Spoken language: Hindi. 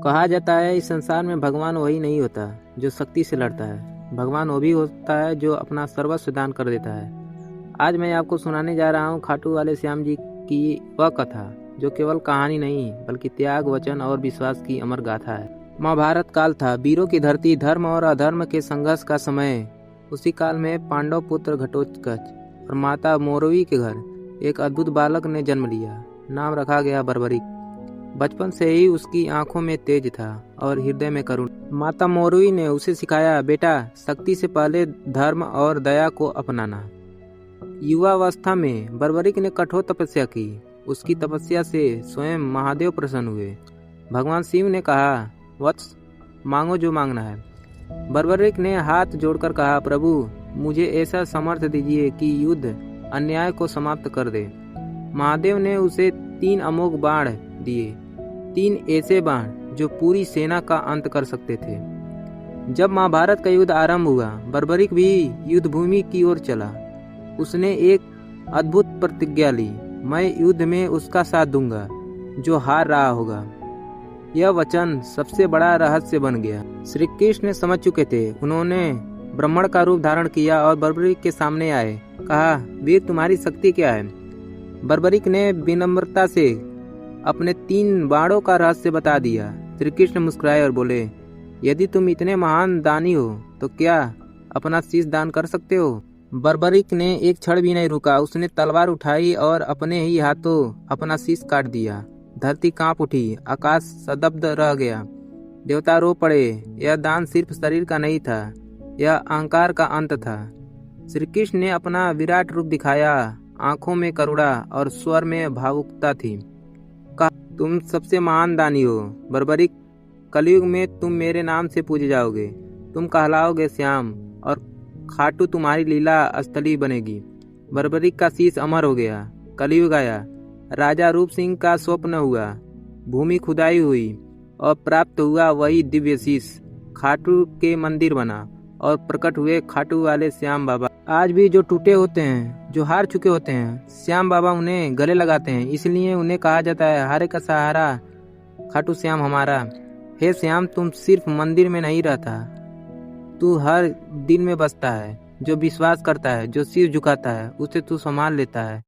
कहा जाता है इस संसार में भगवान वही नहीं होता जो शक्ति से लड़ता है, भगवान वो भी होता है जो अपना सर्वस्व दान कर देता है। आज मैं आपको सुनाने जा रहा हूँ खाटू वाले श्याम जी की वह कथा जो केवल कहानी नहीं बल्कि त्याग, वचन और विश्वास की अमर गाथा है। महाभारत काल था, वीरों की धरती, धर्म और अधर्म के संघर्ष का समय। उसी काल में पांडव पुत्र घटोत्कच और माता मौरवी के घर एक अद्भुत बालक ने जन्म लिया। नाम रखा गया बर्बरिक। बचपन से ही उसकी आंखों में तेज था और हृदय में करुण। माता मौरवी ने उसे सिखाया, बेटा शक्ति से पहले धर्म और दया को अपनाना। युवावस्था में बर्बरिक ने कठोर तपस्या की। उसकी तपस्या से स्वयं महादेव प्रसन्न हुए। भगवान शिव ने कहा, वत्स मांगो जो मांगना है। बर्बरिक ने हाथ जोड़कर कहा, प्रभु मुझे ऐसा सामर्थ्य दीजिए कि युद्ध अन्याय को समाप्त कर दे। महादेव ने उसे 3 अमोघ बाण दिए, 3 ऐसे बाण जो पूरी सेना का अंत कर सकते थे। जब महाभारत का युद्ध आरंभ हुआ, बर्बरिक भी युद्ध भूमि की ओर चला। उसने एक अद्भुत प्रतिज्ञा ली, मैं युद्ध में उसका साथ दूंगा जो हार रहा होगा। यह वचन सबसे बड़ा रहस्य बन गया। श्री कृष्ण समझ चुके थे। उन्होंने ब्राह्मण का रूप धारण किया और बर्बरिक के सामने आए। कहा, वीर तुम्हारी शक्ति क्या है? बर्बरिक ने विनम्रता से अपने 3 बाणों का रहस्य बता दिया। श्री कृष्ण मुस्कुराए और बोले, यदि तुम इतने महान दानी हो तो क्या अपना शीश दान कर सकते हो? बर्बरिक ने एक क्षण भी नहीं रुका। उसने तलवार उठाई और अपने ही हाथों अपना शीश काट दिया। धरती कांप उठी, आकाश स्तब्ध रह गया। देवता रो पड़े। यह दान सिर्फ शरीर का नहीं था, यह अहंकार का अंत था। श्री कृष्ण ने अपना विराट रूप दिखाया। आंखों में करुणा और स्वर में भावुकता थी। कहा, तुम सबसे महान दानी हो बर्बरिक। कलयुग में तुम मेरे नाम से पूजे जाओगे। तुम कहलाओगे श्याम और खाटू तुम्हारी लीला स्थली बनेगी। बर्बरिक का शीश अमर हो गया। कलयुग आया। राजा रूप सिंह का स्वप्न हुआ। भूमि खुदाई हुई और प्राप्त हुआ वही दिव्य शीश। खाटू के मंदिर बना और प्रकट हुए खाटू वाले श्याम बाबा। आज भी जो टूटे होते हैं, जो हार चुके होते हैं, श्याम बाबा उन्हें गले लगाते हैं। इसलिए उन्हें कहा जाता है, हारे का सहारा खाटू श्याम हमारा। हे श्याम, तुम सिर्फ मंदिर में नहीं रहता, तू हर दिल में बसता है। जो विश्वास करता है, जो सिर झुकाता है, उसे तू संभाल लेता है।